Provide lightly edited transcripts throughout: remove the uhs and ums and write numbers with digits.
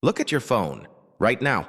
Look at your phone, right now.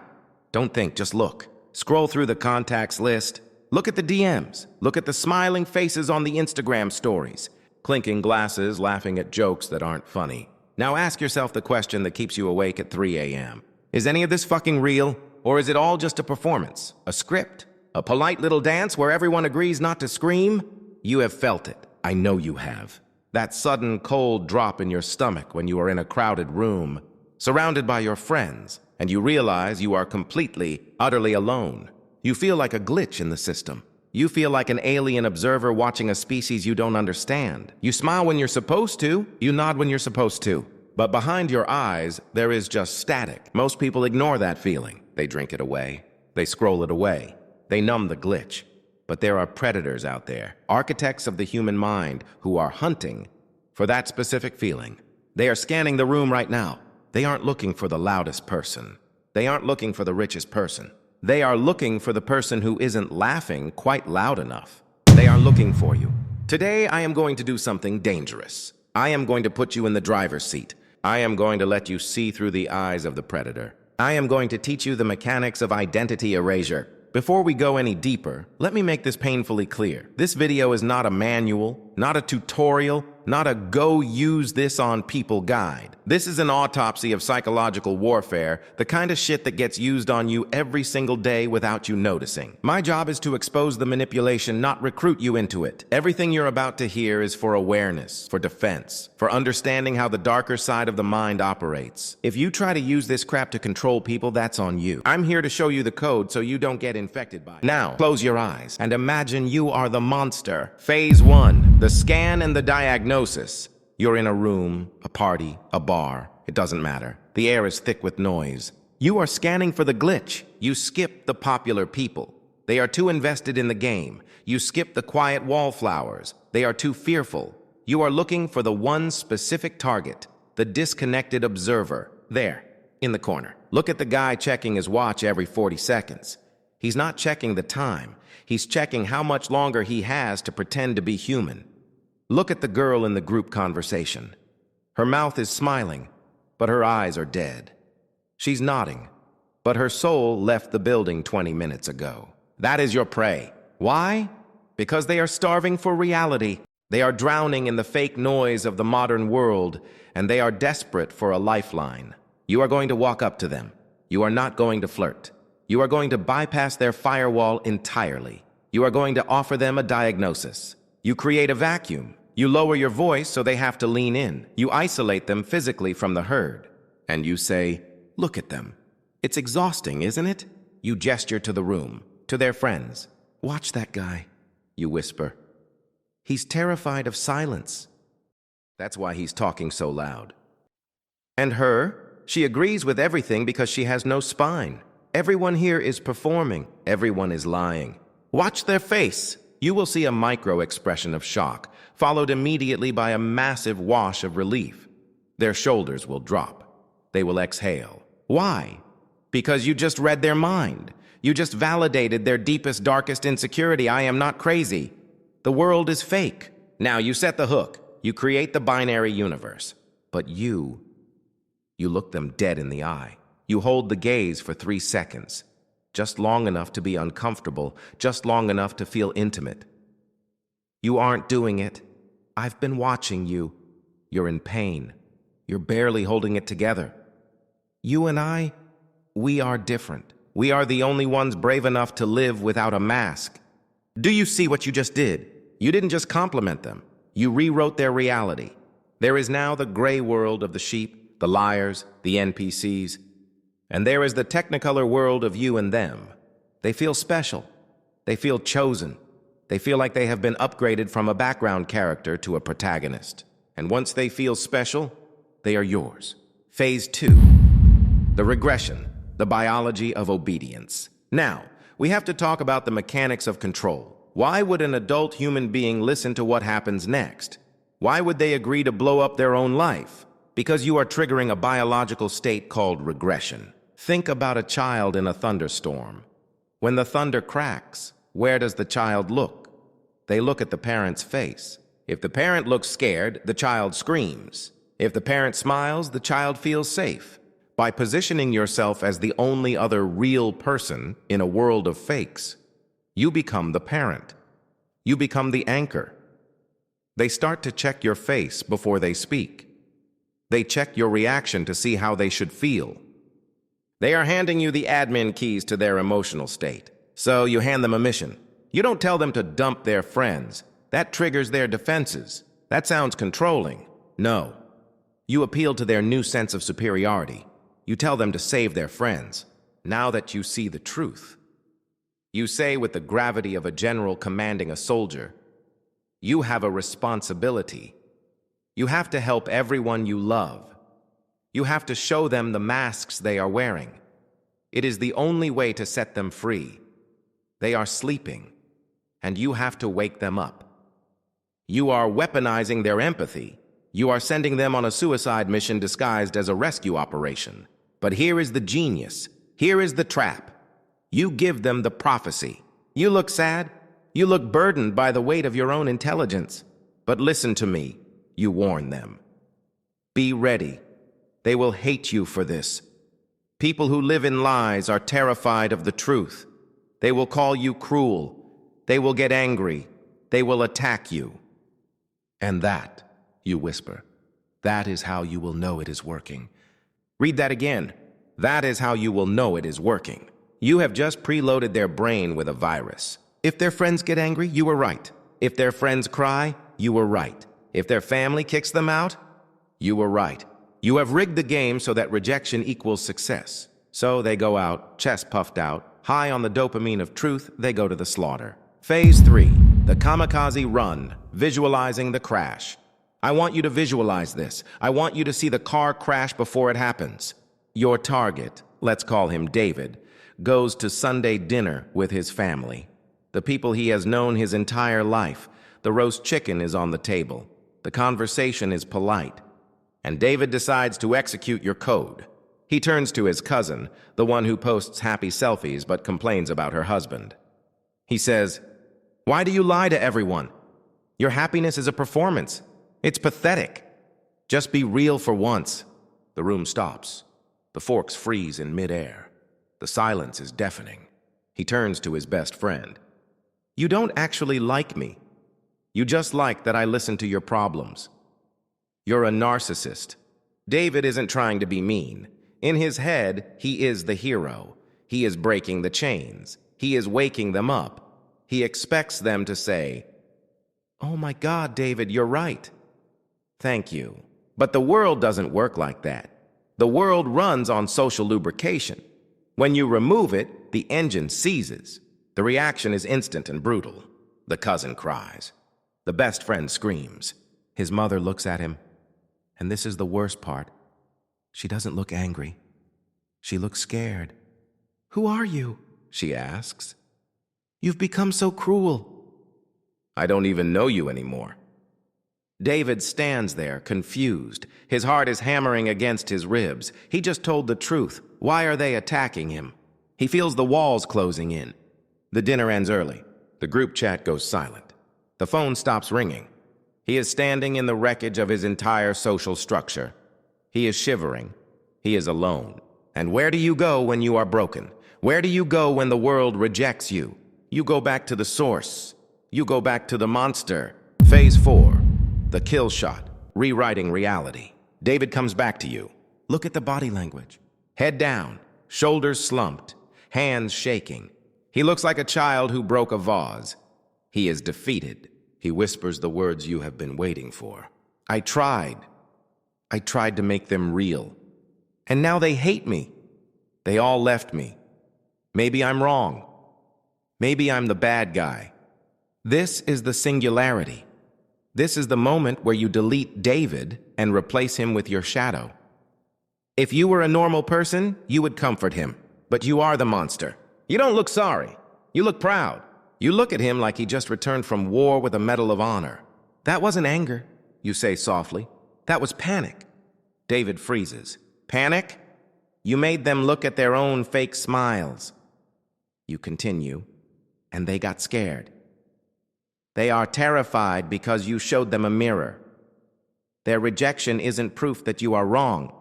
Don't think, just look. Scroll through the contacts list. Look at the DMs. Look at the smiling faces on the Instagram stories. Clinking glasses, laughing at jokes that aren't funny. Now ask yourself the question that keeps you awake at 3 a.m. Is any of this fucking real? Or is it all just a performance? A script? A polite little dance where everyone agrees not to scream? You have felt it. I know you have. That sudden cold drop in your stomach when you are in a crowded room, surrounded by your friends, and you realize you are completely, utterly alone. You feel like a glitch in the system. You feel like an alien observer watching a species you don't understand. You smile when you're supposed to. You nod when you're supposed to. But behind your eyes, there is just static. Most people ignore that feeling. They drink it away. They scroll it away. They numb the glitch. But there are predators out there, architects of the human mind, who are hunting for that specific feeling. They are scanning the room right now. They aren't looking for the loudest person. They aren't looking for the richest person. They are looking for the person who isn't laughing quite loud enough. They are looking for you. Today, I am going to do something dangerous. I am going to put you in the driver's seat. I am going to let you see through the eyes of the predator. I am going to teach you the mechanics of identity erasure. Before we go any deeper, let me make this painfully clear. This video is not a manual, not a tutorial, not a go use this on people guide. This is an autopsy of psychological warfare, the kind of shit that gets used on you every single day without you noticing. My job is to expose the manipulation, not recruit you into it. Everything you're about to hear is for awareness, for defense, for understanding how the darker side of the mind operates. If you try to use this crap to control people, that's on you. I'm here to show you the code so you don't get infected by it. Now, close your eyes and imagine you are the monster. Phase 1, the scan and the diagnosis. You're in a room, a party, a bar. It doesn't matter. The air is thick with noise. You are scanning for the glitch. You skip the popular people. They are too invested in the game. You skip the quiet wallflowers. They are too fearful. You are looking for the one specific target, the disconnected observer. There, in the corner. Look at the guy checking his watch every 40 seconds. He's not checking the time. He's checking how much longer he has to pretend to be human. Look at the girl in the group conversation. Her mouth is smiling, but her eyes are dead. She's nodding, but her soul left the building 20 minutes ago. That is your prey. Why? Because they are starving for reality. They are drowning in the fake noise of the modern world, and they are desperate for a lifeline. You are going to walk up to them. You are not going to flirt. You are going to bypass their firewall entirely. You are going to offer them a diagnosis. You create a vacuum. You lower your voice so they have to lean in. You isolate them physically from the herd. And you say, look at them. It's exhausting, isn't it? You gesture to the room, to their friends. Watch that guy, you whisper. He's terrified of silence. That's why he's talking so loud. And her, she agrees with everything because she has no spine. Everyone here is performing. Everyone is lying. Watch their face. You will see a micro-expression of shock, followed immediately by a massive wash of relief. Their shoulders will drop. They will exhale. Why? Because you just read their mind. You just validated their deepest, darkest insecurity. I am not crazy. The world is fake. Now you set the hook. You create the binary universe. But you look them dead in the eye. You hold the gaze for 3 seconds. Just long enough to be uncomfortable, just long enough to feel intimate. You aren't doing it. I've been watching you. You're in pain. You're barely holding it together. You and I, we are different. We are the only ones brave enough to live without a mask. Do you see what you just did? You didn't just compliment them. You rewrote their reality. There is now the gray world of the sheep, the liars, the NPCs. And there is the technicolor world of you and them. They feel special. They feel chosen. They feel like they have been upgraded from a background character to a protagonist. And once they feel special, they are yours. Phase 2. The regression, the biology of obedience. Now, we have to talk about the mechanics of control. Why would an adult human being listen to what happens next? Why would they agree to blow up their own life? Because you are triggering a biological state called regression. Think about a child in a thunderstorm. When the thunder cracks, where does the child look? They look at the parent's face. If the parent looks scared, the child screams. If the parent smiles, the child feels safe. By positioning yourself as the only other real person in a world of fakes, you become the parent. You become the anchor. They start to check your face before they speak. They check your reaction to see how they should feel. They are handing you the admin keys to their emotional state. So you hand them a mission. You don't tell them to dump their friends. That triggers their defenses. That sounds controlling. No. You appeal to their new sense of superiority. You tell them to save their friends. Now that you see the truth, you say with the gravity of a general commanding a soldier, you have a responsibility. You have to help everyone you love. You have to show them the masks they are wearing. It is the only way to set them free. They are sleeping, and you have to wake them up. You are weaponizing their empathy. You are sending them on a suicide mission disguised as a rescue operation. But here is the genius. Here is the trap. You give them the prophecy. You look sad. You look burdened by the weight of your own intelligence. But listen to me. You warn them. Be ready. They will hate you for this. People who live in lies are terrified of the truth. They will call you cruel. They will get angry. They will attack you. And that, you whisper, that is how you will know it is working. Read that again. That is how you will know it is working. You have just preloaded their brain with a virus. If their friends get angry, you were right. If their friends cry, you were right. If their family kicks them out, you were right. You have rigged the game so that rejection equals success. So they go out, chest puffed out, high on the dopamine of truth, they go to the slaughter. Phase 3, the kamikaze run, visualizing the crash. I want you to visualize this. I want you to see the car crash before it happens. Your target, let's call him David, goes to Sunday dinner with his family. The people he has known his entire life. The roast chicken is on the table. The conversation is polite. And David decides to execute your code. He turns to his cousin, the one who posts happy selfies but complains about her husband. He says, "Why do you lie to everyone? Your happiness is a performance. It's pathetic. Just be real for once." The room stops. The forks freeze in midair. The silence is deafening. He turns to his best friend. "You don't actually like me. You just like that I listen to your problems. You're a narcissist." David isn't trying to be mean. In his head, he is the hero. He is breaking the chains. He is waking them up. He expects them to say, "Oh my God, David, you're right. Thank you." But the world doesn't work like that. The world runs on social lubrication. When you remove it, the engine seizes. The reaction is instant and brutal. The cousin cries. The best friend screams. His mother looks at him. And this is the worst part. She doesn't look angry. She looks scared. "Who are you?" she asks. "You've become so cruel." "I don't even know you anymore." David stands there, confused. His heart is hammering against his ribs. He just told the truth. Why are they attacking him? He feels the walls closing in. The dinner ends early. The group chat goes silent. The phone stops ringing. He is standing in the wreckage of his entire social structure. He is shivering. He is alone. And where do you go when you are broken? Where do you go when the world rejects you? You go back to the source. You go back to the monster. Phase 4. The kill shot, rewriting reality. David comes back to you. Look at the body language. Head down, shoulders slumped, hands shaking. He looks like a child who broke a vase. He is defeated. He whispers the words you have been waiting for. I tried to make them real. And now they hate me. They all left me. Maybe I'm wrong. Maybe I'm the bad guy. This is the singularity. This is the moment where you delete David and replace him with your shadow. If you were a normal person, you would comfort him. But you are the monster. You don't look sorry. You look proud. You look at him like he just returned from war with a Medal of Honor. That wasn't anger, you say softly. That was panic. David freezes. Panic? You made them look at their own fake smiles. You continue, and they got scared. They are terrified because you showed them a mirror. Their rejection isn't proof that you are wrong.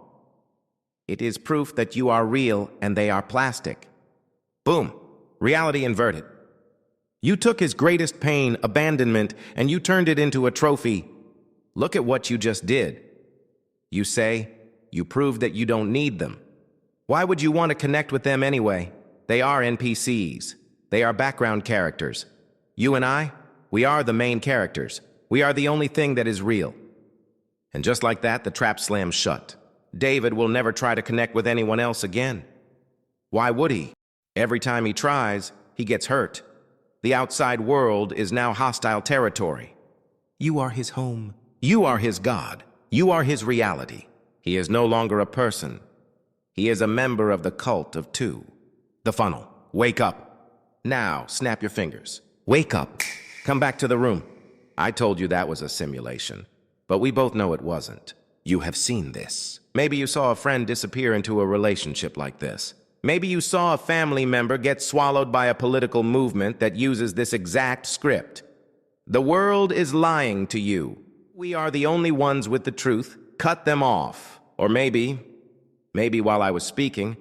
It is proof that you are real and they are plastic. Boom. Reality inverted. You took his greatest pain, abandonment, and you turned it into a trophy. Look at what you just did. You say, you proved that you don't need them. Why would you want to connect with them anyway? They are NPCs. They are background characters. You and I, we are the main characters. We are the only thing that is real. And just like that, the trap slams shut. David will never try to connect with anyone else again. Why would he? Every time he tries, he gets hurt. The outside world is now hostile territory. You are his home. You are his God. You are his reality. He is no longer a person. He is a member of the cult of two. The funnel. Wake up. Now, snap your fingers. Wake up. Come back to the room. I told you that was a simulation, but we both know it wasn't. You have seen this. Maybe you saw a friend disappear into a relationship like this. Maybe you saw a family member get swallowed by a political movement that uses this exact script. The world is lying to you. We are the only ones with the truth. Cut them off. Or maybe while I was speaking,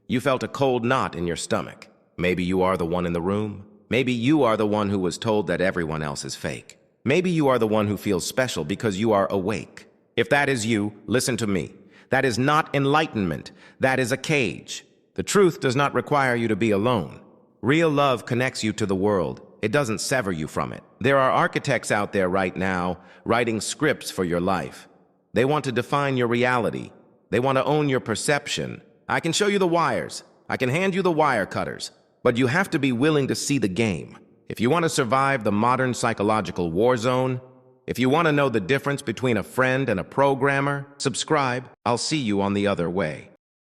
you felt a cold knot in your stomach. Maybe you are the one in the room. Maybe you are the one who was told that everyone else is fake. Maybe you are the one who feels special because you are awake. If that is you, listen to me. That is not enlightenment. That is a cage. The truth does not require you to be alone. Real love connects you to the world. It doesn't sever you from it. There are architects out there right now writing scripts for your life. They want to define your reality. They want to own your perception. I can show you the wires. I can hand you the wire cutters. But you have to be willing to see the game. If you want to survive the modern psychological war zone, if you want to know the difference between a friend and a programmer, subscribe. I'll see you on the other way.